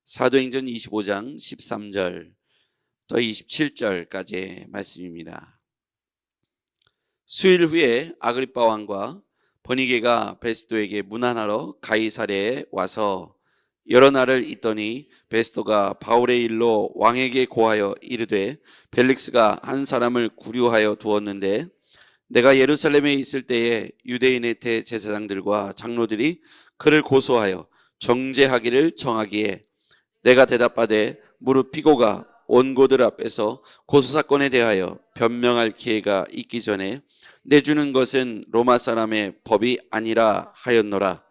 사도행전 25장 13절 또 27절까지의 말씀입니다. 수일 후에 아그리빠 왕과 버니게가 베스도에게 문안하러 가이사랴에 와서 여러 날을 있더니 베스도가 바울의 일로 왕에게 고하여 이르되 벨릭스가 한 사람을 구류하여 두었는데 내가 예루살렘에 있을 때에 유대인의 대제사장들과 장로들이 그를 고소하여 정죄하기를 청하기에 내가 대답하되 무릇 피고가 원고들 앞에서 고소사건에 대하여 변명할 기회가 있기 전에 내주는 것은 로마 사람의 법이 아니라 하였노라.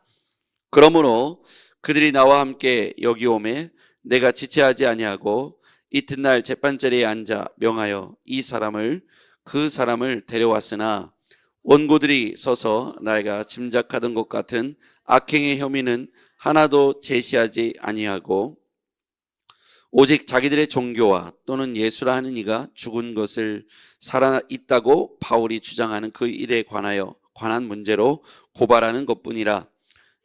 그러므로 그들이 나와 함께 여기 오매 내가 지체하지 아니하고 이튿날 재판자리에 앉아 명하여 그 사람을 데려왔으나 원고들이 서서 내가 짐작하던 것 같은 악행의 혐의는 하나도 제시하지 아니하고 오직 자기들의 종교와 또는 예수라 하는 이가 죽은 것을 살아있다고 바울이 주장하는 그 일에 관한 문제로 고발하는 것뿐이라.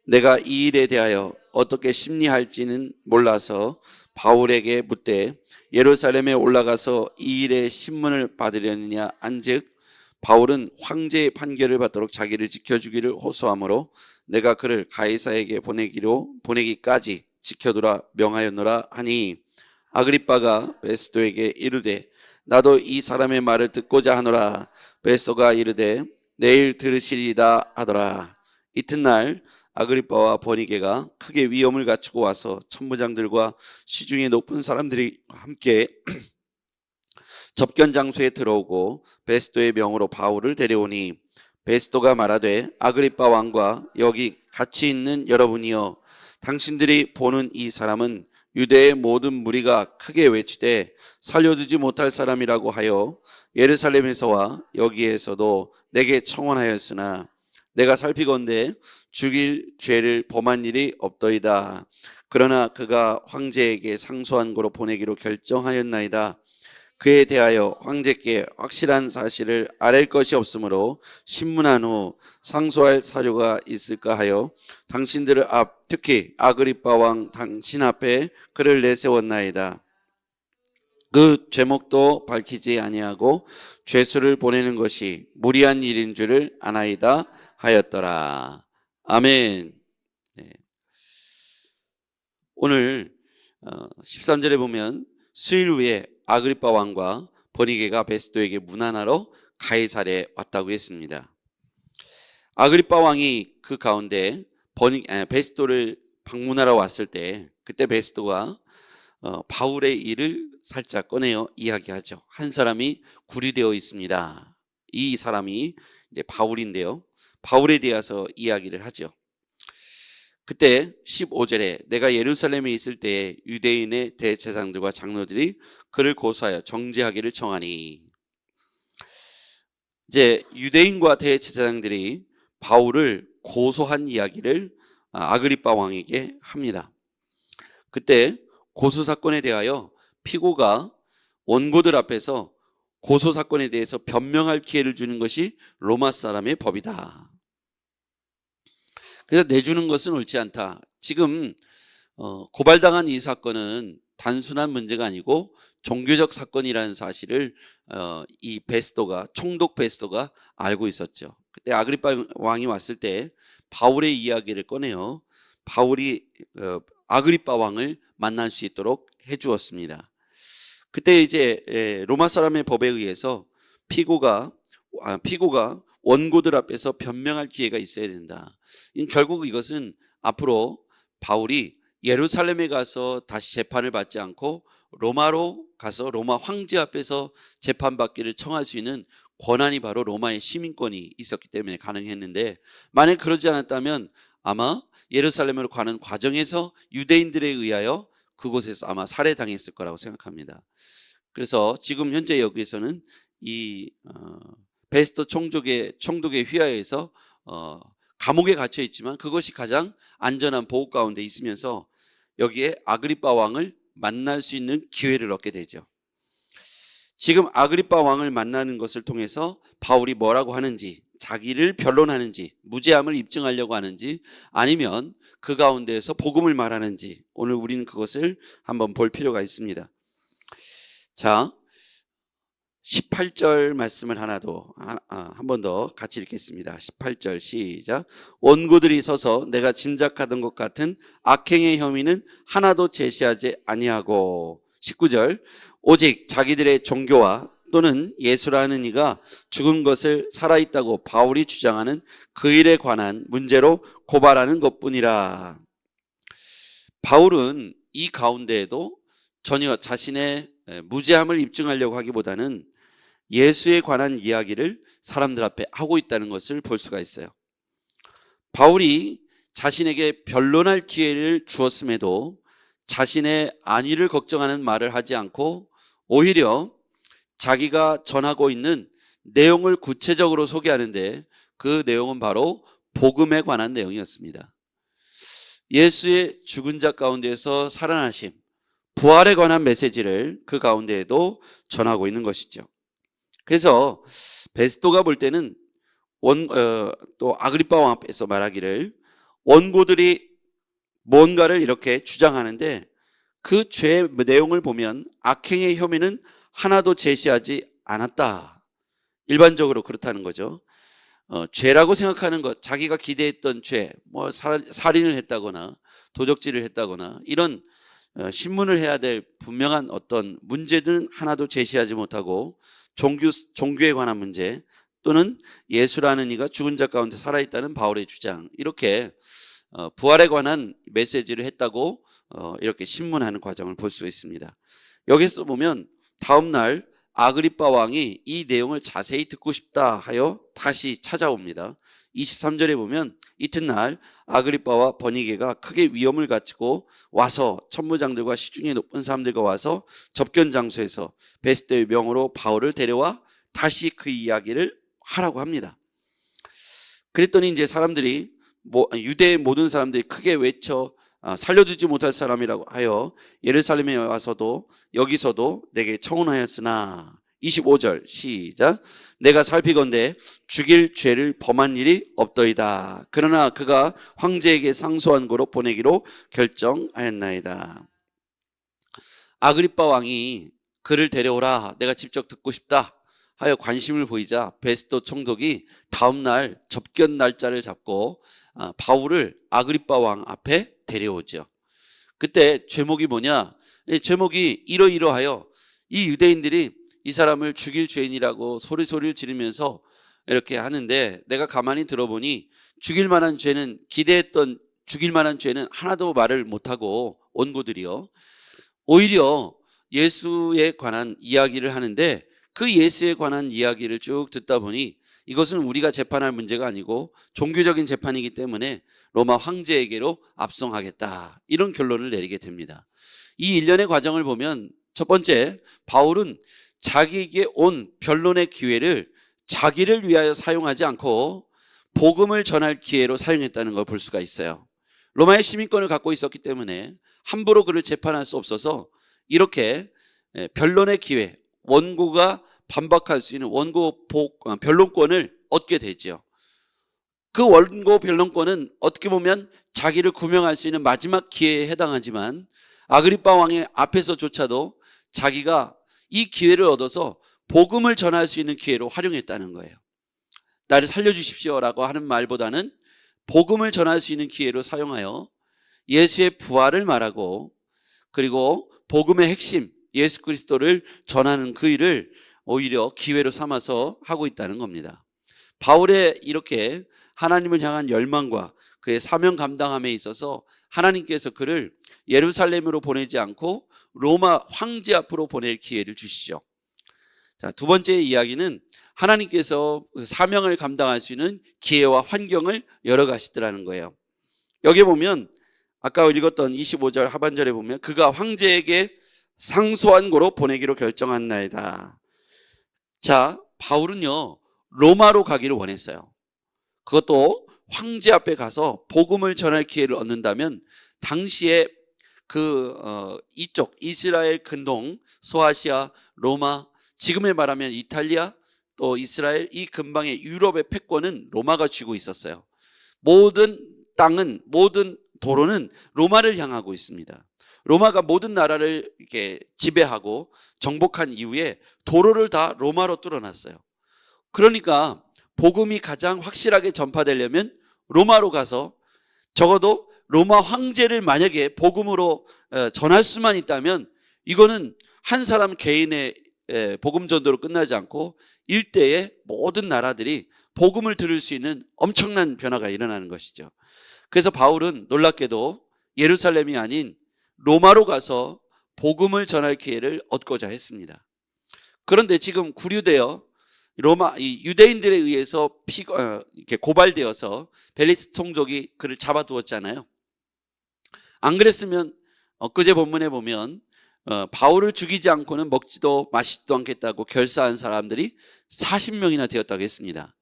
내가 이 일에 대하여 어떻게 심리할지는 몰라서 바울에게 묻되 예루살렘에 올라가서 이 일의 신문을 받으려느냐 한즉 바울은 황제의 판결을 받도록 자기를 지켜주기를 호소하므로 내가 그를 가이사에게 보내기까지 지켜두라 명하였노라 하니 아그리빠가 베스도에게 이르되 나도 이 사람의 말을 듣고자 하노라. 베스도가 이르되 내일 들으시리이다 하더라. 이튿날 아그리빠와 버니게가 크게 위엄을 갖추고 와서 천부장들과 시중의 높은 사람들이 함께 접견 장소에 들어오고 베스도의 명으로 바울을 데려오니 베스도가 말하되 아그리빠 왕과 여기 같이 있는 여러분이여 당신들이 보는 이 사람은 유대의 모든 무리가 크게 외치되 살려두지 못할 사람이라고 하여 예루살렘에서와 여기에서도 내게 청원하였으나 내가 살피건대 죽일 죄를 범한 일이 없더이다. 그러나 그가 황제에게 상소한 거로 보내기로 결정하였나이다. 그에 대하여 황제께 확실한 사실을 아랠 것이 없으므로 신문한 후 상소할 사료가 있을까 하여 당신들을 특히 아그리빠 왕 당신 앞에 그를 내세웠나이다. 그 죄목도 밝히지 아니하고 죄수를 보내는 것이 무리한 일인 줄을 아나이다 하였더라. 아멘. 네. 오늘 13절에 보면 수일 후에 아그리빠 왕과 버니게가 베스도에게 문안하러 가이사랴에 왔다고 했습니다. 아그리빠 왕이 그 가운데 베스도를 방문하러 왔을 때 그때 베스도가 바울의 일을 살짝 꺼내어 이야기하죠. 한 사람이 구류되어 있습니다. 이 사람이 이제 바울인데요. 바울에 대해서 이야기를 하죠. 그때 15절에 내가 예루살렘에 있을 때에 유대인의 대제사장들과 장로들이 그를 고소하여 정죄하기를 청하니, 이제 유대인과 대제사장들이 바울을 고소한 이야기를 아그리빠 왕에게 합니다. 그때 고소 사건에 대하여 피고가 원고들 앞에서 고소 사건에 대해서 변명할 기회를 주는 것이 로마 사람의 법이다. 그래서 내주는 것은 옳지 않다. 지금 고발당한 이 사건은 단순한 문제가 아니고 종교적 사건이라는 사실을 이 총독 베스도가 알고 있었죠. 그때 아그리빠 왕이 왔을 때 바울의 이야기를 꺼내어 바울이 아그리빠 왕을 만날 수 있도록 해주었습니다. 그때 이제 로마 사람의 법에 의해서 피고가 원고들 앞에서 변명할 기회가 있어야 된다. 결국 이것은 앞으로 바울이 예루살렘에 가서 다시 재판을 받지 않고 로마로 가서 로마 황제 앞에서 재판받기를 청할 수 있는 권한이 바로 로마의 시민권이 있었기 때문에 가능했는데, 만약 그러지 않았다면 아마 예루살렘으로 가는 과정에서 유대인들에 의하여 그곳에서 아마 살해당했을 거라고 생각합니다. 그래서 지금 현재 여기에서는 이 베스도 총독의 휘하에서 감옥에 갇혀 있지만 그것이 가장 안전한 보호 가운데 있으면서 여기에 아그리빠 왕을 만날 수 있는 기회를 얻게 되죠. 지금 아그리빠 왕을 만나는 것을 통해서 바울이 뭐라고 하는지 자기를 변론하는지, 무죄함을 입증하려고 하는지, 아니면 그 가운데에서 복음을 말하는지, 오늘 우리는 그것을 한번 볼 필요가 있습니다. 자, 18절 말씀을 한 번 더 같이 읽겠습니다. 18절 시작. 원고들이 서서 내가 짐작하던 것 같은 악행의 혐의는 하나도 제시하지 아니하고, 19절, 오직 자기들의 종교와 또는 예수라는 이가 죽은 것을 살아있다고 바울이 주장하는 그 일에 관한 문제로 고발하는 것뿐이라. 바울은 이 가운데에도 전혀 자신의 무죄함을 입증하려고 하기보다는 예수에 관한 이야기를 사람들 앞에 하고 있다는 것을 볼 수가 있어요. 바울이 자신에게 변론할 기회를 주었음에도 자신의 안위를 걱정하는 말을 하지 않고 오히려 자기가 전하고 있는 내용을 구체적으로 소개하는데, 그 내용은 바로 복음에 관한 내용이었습니다. 예수의 죽은 자 가운데에서 살아나심, 부활에 관한 메시지를 그 가운데에도 전하고 있는 것이죠. 그래서 베스토가 볼 때는 또 아그리파 왕 앞에서 말하기를, 원고들이 뭔가를 이렇게 주장하는데 그 죄의 내용을 보면 악행의 혐의는 하나도 제시하지 않았다. 일반적으로 그렇다는 거죠. 죄라고 생각하는 것, 자기가 기대했던 죄, 뭐 살인을 했다거나 도적질을 했다거나 이런 신문을 해야 될 분명한 어떤 문제들은 하나도 제시하지 못하고, 종교에 관한 문제 또는 예수라는 이가 죽은 자 가운데 살아있다는 바울의 주장, 이렇게 부활에 관한 메시지를 했다고 이렇게 신문하는 과정을 볼 수 있습니다. 여기서 보면 다음 날 아그리파 왕이 이 내용을 자세히 듣고 싶다 하여 다시 찾아옵니다. 23절에 보면 이튿날 아그리파와 버니게가 크게 위험을 갖추고 와서 천부장들과 시중에 높은 사람들과 와서 접견 장소에서 베스토의 명으로 바울을 데려와 다시 그 이야기를 하라고 합니다. 그랬더니 이제 사람들이 유대의 모든 사람들이 크게 외쳐 살려주지 못할 사람이라고 하여 예루살렘에 와서도 여기서도 내게 청혼하였으나, 25절 시작. 내가 살피건대 죽일 죄를 범한 일이 없더이다. 그러나 그가 황제에게 상소한 고로 보내기로 결정하였나이다. 아그리파 왕이 그를 데려오라, 내가 직접 듣고 싶다 하여 관심을 보이자 베스토 총독이 다음날 접견 날짜를 잡고 바울을 아그리파 왕 앞에 데려오죠. 그때 제목이 뭐냐? 제목이 이러이러하여 이 유대인들이 이 사람을 죽일 죄인이라고 소리를 지르면서 이렇게 하는데, 내가 가만히 들어보니 죽일 만한 죄는, 기대했던 죽일 만한 죄는 하나도 말을 못하고 원고들이요, 오히려 예수에 관한 이야기를 하는데, 그 예수에 관한 이야기를 쭉 듣다 보니 이것은 우리가 재판할 문제가 아니고 종교적인 재판이기 때문에 로마 황제에게로 압송하겠다, 이런 결론을 내리게 됩니다. 이 일련의 과정을 보면 첫 번째, 바울은 자기에게 온 변론의 기회를 자기를 위하여 사용하지 않고 복음을 전할 기회로 사용했다는 걸 볼 수가 있어요. 로마의 시민권을 갖고 있었기 때문에 함부로 그를 재판할 수 없어서 이렇게 변론의 기회, 원고가 반박할 수 있는 변론권을 얻게 되죠. 그 원고 변론권은 어떻게 보면 자기를 구명할 수 있는 마지막 기회에 해당하지만, 아그리파 왕의 앞에서조차도 자기가 이 기회를 얻어서 복음을 전할 수 있는 기회로 활용했다는 거예요. 나를 살려주십시오라고 하는 말보다는 복음을 전할 수 있는 기회로 사용하여 예수의 부활을 말하고, 그리고 복음의 핵심 예수 그리스도를 전하는 그 일을 오히려 기회로 삼아서 하고 있다는 겁니다. 바울의 이렇게 하나님을 향한 열망과 그의 사명 감당함에 있어서 하나님께서 그를 예루살렘으로 보내지 않고 로마 황제 앞으로 보낼 기회를 주시죠. 자, 두 번째 이야기는 하나님께서 사명을 감당할 수 있는 기회와 환경을 열어가시더라는 거예요. 여기 보면 아까 읽었던 25절 하반절에 보면 그가 황제에게 상소한 고로 보내기로 결정한나이다. 자, 바울은요 로마로 가기를 원했어요. 그것도 황제 앞에 가서 복음을 전할 기회를 얻는다면 당시에 이쪽 이스라엘 근동, 소아시아, 로마, 지금에 말하면 이탈리아, 또 이스라엘 이 근방의 유럽의 패권은 로마가 쥐고 있었어요. 모든 땅은, 모든 도로는 로마를 향하고 있습니다. 로마가 모든 나라를 이렇게 지배하고 정복한 이후에 도로를 다 로마로 뚫어놨어요. 그러니까 복음이 가장 확실하게 전파되려면 로마로 가서 적어도 로마 황제를 만약에 복음으로 전할 수만 있다면 이거는 한 사람 개인의 복음 전도로 끝나지 않고 일대의 모든 나라들이 복음을 들을 수 있는 엄청난 변화가 일어나는 것이죠. 그래서 바울은 놀랍게도 예루살렘이 아닌 로마로 가서 복음을 전할 기회를 얻고자 했습니다. 그런데 지금 구류되어 로마 이 유대인들에 의해서 이렇게 고발되어서 벨리스 총독이 그를 잡아두었잖아요. 안 그랬으면 엊그제 본문에 보면 바울을 죽이지 않고는 먹지도 마시지도 않겠다고 결사한 사람들이 40명이나 되었다고 했습니다.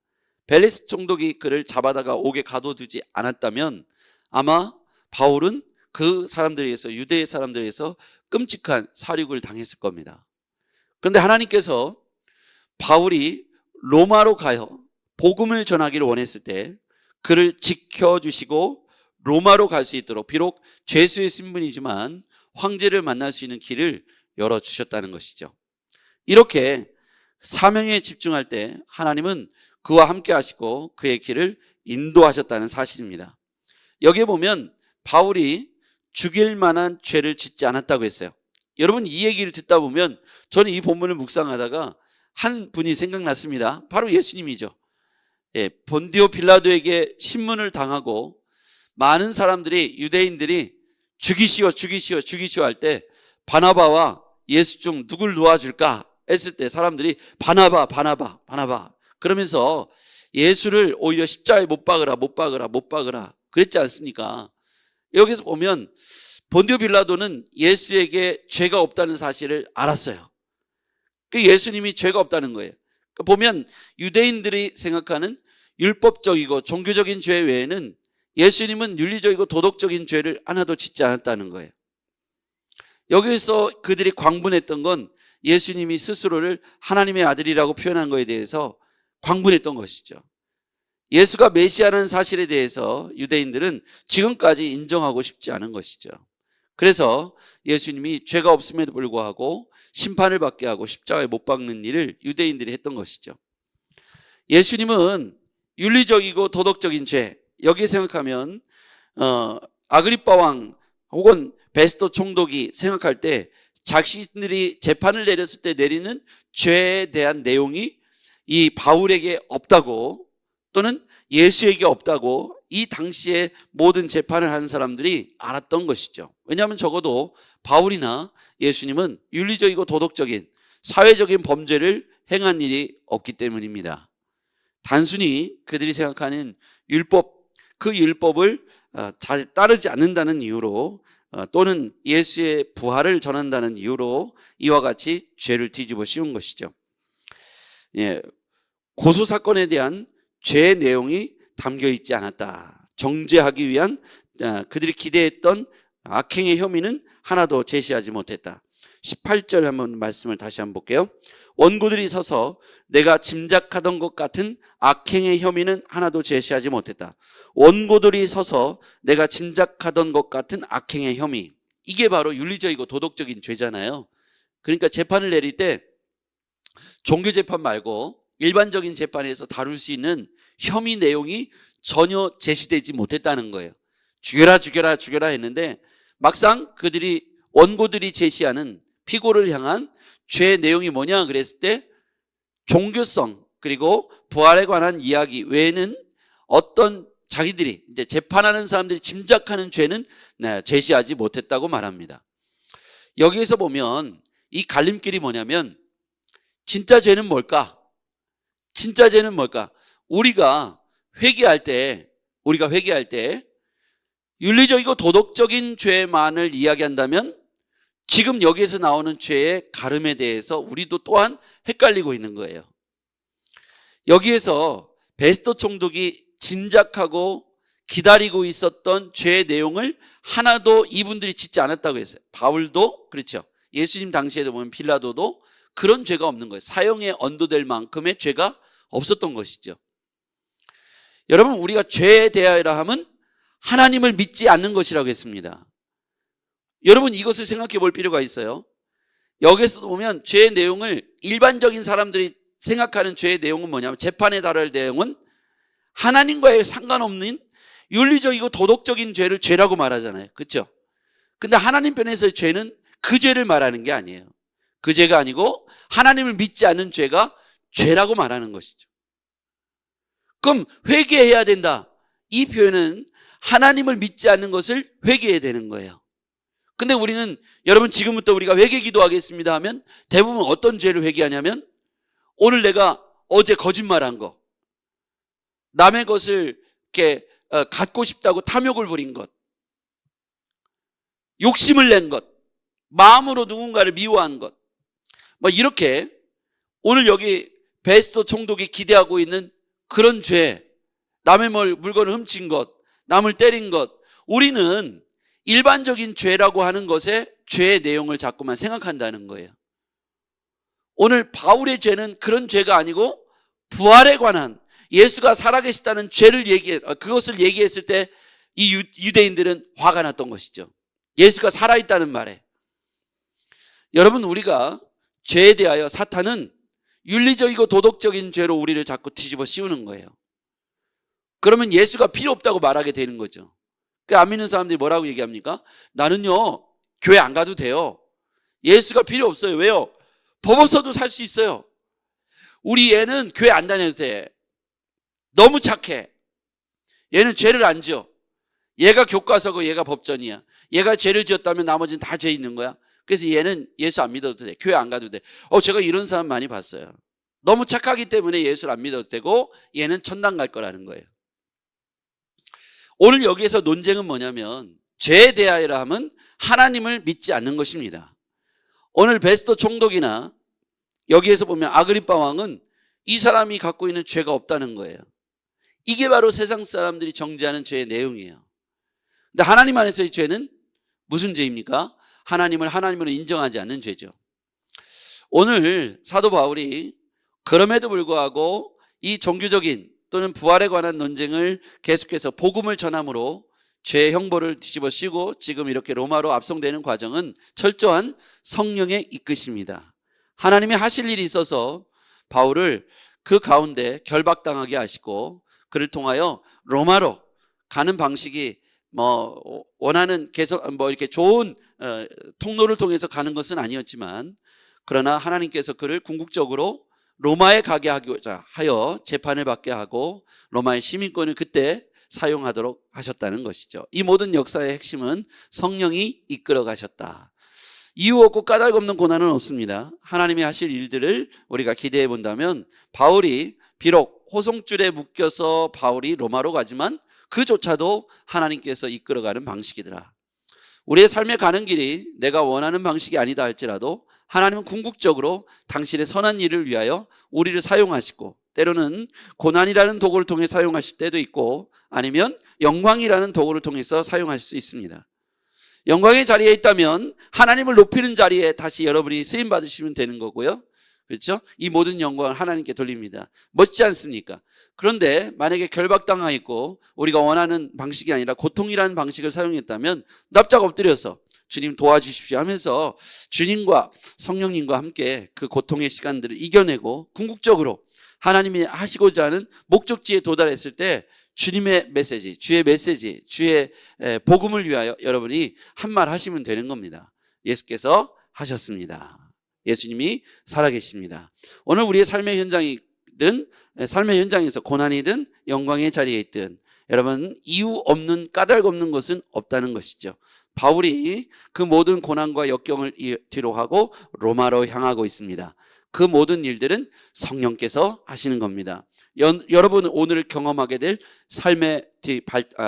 벨리스 총독이 그를 잡아다가 옥에 가둬두지 않았다면 아마 바울은 그 사람들에 의해서, 유대 사람들에 의해서 끔찍한 사륙을 당했을 겁니다. 그런데 하나님께서 바울이 로마로 가요 복음을 전하기를 원했을 때 그를 지켜주시고 로마로 갈 수 있도록 비록 죄수의 신분이지만 황제를 만날 수 있는 길을 열어주셨다는 것이죠. 이렇게 사명에 집중할 때 하나님은 그와 함께 하시고 그의 길을 인도하셨다는 사실입니다. 여기에 보면 바울이 죽일 만한 죄를 짓지 않았다고 했어요. 여러분 이 얘기를 듣다 보면 저는 이 본문을 묵상하다가 한 분이 생각났습니다. 바로 예수님이죠. 본디오 빌라도에게 신문을 당하고 많은 사람들이 유대인들이 죽이시오 할 때 바나바와 예수 중 누굴 놓아줄까 했을 때 사람들이 바나바 그러면서 예수를 오히려 십자가에 못 박으라 그랬지 않습니까? 여기서 보면 본디오 빌라도는 예수에게 죄가 없다는 사실을 알았어요. 예수님이 죄가 없다는 거예요. 보면 유대인들이 생각하는 율법적이고 종교적인 죄 외에는 예수님은 윤리적이고 도덕적인 죄를 하나도 짓지 않았다는 거예요. 여기서 그들이 광분했던 건 예수님이 스스로를 하나님의 아들이라고 표현한 것에 대해서 광분했던 것이죠. 예수가 메시아라는 사실에 대해서 유대인들은 지금까지 인정하고 싶지 않은 것이죠. 그래서 예수님이 죄가 없음에도 불구하고 심판을 받게 하고 십자가에 못 박는 일을 유대인들이 했던 것이죠. 예수님은 윤리적이고 도덕적인 죄, 여기 생각하면 아그리빠 왕 혹은 베스도 총독이 생각할 때 자신들이 재판을 내렸을 때 내리는 죄에 대한 내용이 이 바울에게 없다고 또는 예수에게 없다고 이 당시에 모든 재판을 하는 사람들이 알았던 것이죠. 왜냐하면 적어도 바울이나 예수님은 윤리적이고 도덕적인 사회적인 범죄를 행한 일이 없기 때문입니다. 단순히 그들이 생각하는 율법, 그 율법을 잘 따르지 않는다는 이유로 또는 예수의 부활을 전한다는 이유로 이와 같이 죄를 뒤집어 씌운 것이죠. 고소사건에 대한 죄의 내용이 담겨 있지 않았다. 정죄하기 위한 그들이 기대했던 악행의 혐의는 하나도 제시하지 못했다. 18절 한번 말씀을 다시 한번 볼게요. 원고들이 서서 내가 짐작하던 것 같은 악행의 혐의는 하나도 제시하지 못했다. 원고들이 서서 내가 짐작하던 것 같은 악행의 혐의, 이게 바로 윤리적이고 도덕적인 죄잖아요. 그러니까 재판을 내릴 때 종교재판 말고 일반적인 재판에서 다룰 수 있는 혐의 내용이 전혀 제시되지 못했다는 거예요. 죽여라 했는데 막상 그들이 원고들이 제시하는 피고를 향한 죄의 내용이 뭐냐 그랬을 때 종교성 그리고 부활에 관한 이야기 외에는 어떤 자기들이 이제 재판하는 사람들이 짐작하는 죄는 제시하지 못했다고 말합니다. 여기에서 보면 이 갈림길이 뭐냐면 진짜 죄는 뭘까? 진짜 죄는 뭘까? 우리가 회개할 때 윤리적이고 도덕적인 죄만을 이야기한다면 지금 여기에서 나오는 죄의 가름에 대해서 우리도 또한 헷갈리고 있는 거예요. 여기에서 베스도 총독이 짐작하고 기다리고 있었던 죄의 내용을 하나도 이분들이 짓지 않았다고 했어요. 바울도 그렇죠. 예수님 당시에도 보면 빌라도도 그런 죄가 없는 거예요. 사형에 언도될 만큼의 죄가 없었던 것이죠. 여러분, 우리가 죄에 대하여라 함은 하나님을 믿지 않는 것이라고 했습니다. 여러분, 이것을 생각해 볼 필요가 있어요. 여기서 보면 죄의 내용을, 일반적인 사람들이 생각하는 죄의 내용은 뭐냐면, 재판에 다룰 내용은 하나님과의 상관없는 윤리적이고 도덕적인 죄를 죄라고 말하잖아요. 그렇죠? 근데 하나님 편에서의 죄는 그 죄를 말하는 게 아니에요. 그 죄가 아니고 하나님을 믿지 않는 죄가 죄라고 말하는 것이죠. 그럼 회개해야 된다. 이 표현은 하나님을 믿지 않는 것을 회개해야 되는 거예요. 근데 우리는, 여러분, 지금부터 우리가 회개 기도하겠습니다 하면 대부분 어떤 죄를 회개하냐면, 오늘 내가 어제 거짓말한 거, 남의 것을 이렇게 갖고 싶다고 탐욕을 부린 것, 욕심을 낸 것, 마음으로 누군가를 미워한 것, 뭐 이렇게 오늘 여기 베스토 총독이 기대하고 있는 그런 죄, 남의 물건을 훔친 것, 남을 때린 것, 우리는 일반적인 죄라고 하는 것에 죄의 내용을 자꾸만 생각한다는 거예요. 오늘 바울의 죄는 그런 죄가 아니고 부활에 관한, 예수가 살아계시다는 죄를 그것을 얘기했을 때 이 유대인들은 화가 났던 것이죠. 예수가 살아있다는 말에. 여러분, 우리가 죄에 대하여 사탄은 윤리적이고 도덕적인 죄로 우리를 자꾸 뒤집어 씌우는 거예요. 그러면 예수가 필요 없다고 말하게 되는 거죠. 안 믿는 사람들이 뭐라고 얘기합니까? 나는요, 교회 안 가도 돼요. 예수가 필요 없어요. 왜요? 법 없어도 살 수 있어요. 우리 얘는 교회 안 다녀도 돼. 너무 착해. 얘는 죄를 안 지어. 얘가 교과서고 얘가 법전이야. 얘가 죄를 지었다면 나머지는 다 죄 있는 거야. 그래서 얘는 예수 안 믿어도 돼. 교회 안 가도 돼. 제가 이런 사람 많이 봤어요. 너무 착하기 때문에 예수를 안 믿어도 되고 얘는 천당 갈 거라는 거예요. 오늘 여기에서 논쟁은 뭐냐면, 죄에 대하여라 함은 하나님을 믿지 않는 것입니다. 오늘 베스토 총독이나 여기에서 보면 아그리빠 왕은 이 사람이 갖고 있는 죄가 없다는 거예요. 이게 바로 세상 사람들이 정죄하는 죄의 내용이에요. 근데 하나님 안에서의 죄는 무슨 죄입니까? 하나님을 하나님으로 인정하지 않는 죄죠. 오늘 사도 바울이 그럼에도 불구하고 이 종교적인 또는 부활에 관한 논쟁을 계속해서 복음을 전함으로 죄의 형벌을 뒤집어 씌우고 지금 이렇게 로마로 압송되는 과정은 철저한 성령의 이끄심이다. 하나님이 하실 일이 있어서 바울을 그 가운데 결박당하게 하시고 그를 통하여 로마로 가는 방식이 원하는 계속 이렇게 좋은 통로를 통해서 가는 것은 아니었지만, 그러나 하나님께서 그를 궁극적으로 로마에 가게 하고자 하여 재판을 받게 하고 로마의 시민권을 그때 사용하도록 하셨다는 것이죠. 이 모든 역사의 핵심은 성령이 이끌어 가셨다. 이유 없고 까닭 없는 고난은 없습니다. 하나님이 하실 일들을 우리가 기대해 본다면, 바울이 비록 호송줄에 묶여서 바울이 로마로 가지만 그조차도 하나님께서 이끌어가는 방식이더라. 우리의 삶에 가는 길이 내가 원하는 방식이 아니다 할지라도 하나님은 궁극적으로 당신의 선한 일을 위하여 우리를 사용하시고, 때로는 고난이라는 도구를 통해 사용하실 때도 있고, 아니면 영광이라는 도구를 통해서 사용하실 수 있습니다. 영광의 자리에 있다면 하나님을 높이는 자리에 다시 여러분이 쓰임 받으시면 되는 거고요. 그렇죠? 이 모든 영광을 하나님께 돌립니다. 멋지지 않습니까? 그런데 만약에 결박당하 있고 우리가 원하는 방식이 아니라 고통이라는 방식을 사용했다면 납작 엎드려서 주님 도와주십시오 하면서 주님과 성령님과 함께 그 고통의 시간들을 이겨내고 궁극적으로 하나님이 하시고자 하는 목적지에 도달했을 때 주님의 메시지, 주의 메시지, 주의 복음을 위하여 여러분이 한 말 하시면 되는 겁니다. 예수께서 하셨습니다. 예수님이 살아계십니다. 오늘 우리의 삶의 현장이든 삶의 현장에서 고난이든 영광의 자리에 있든 여러분, 이유 없는 까닭 없는 것은 없다는 것이죠. 바울이 그 모든 고난과 역경을 뒤로 하고 로마로 향하고 있습니다. 그 모든 일들은 성령께서 하시는 겁니다. 여러분 오늘 경험하게 될 삶의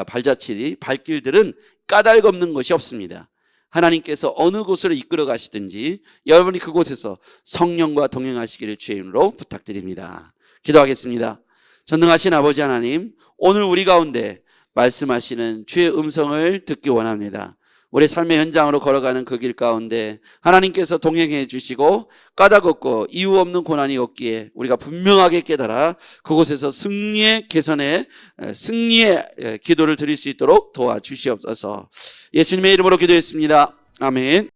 발자취, 발길들은 까닭 없는 것이 없습니다. 하나님께서 어느 곳으로 이끌어 가시든지 여러분이 그곳에서 성령과 동행하시기를 주의 이름으로 부탁드립니다. 기도하겠습니다. 전능하신 아버지 하나님, 오늘 우리 가운데 말씀하시는 주의 음성을 듣기 원합니다. 우리 삶의 현장으로 걸어가는 그 길 가운데 하나님께서 동행해 주시고 까닭 없고 이유 없는 고난이 없기에 우리가 분명하게 깨달아 그곳에서 승리의 개선에 승리의 기도를 드릴 수 있도록 도와주시옵소서. 예수님의 이름으로 기도했습니다. 아멘.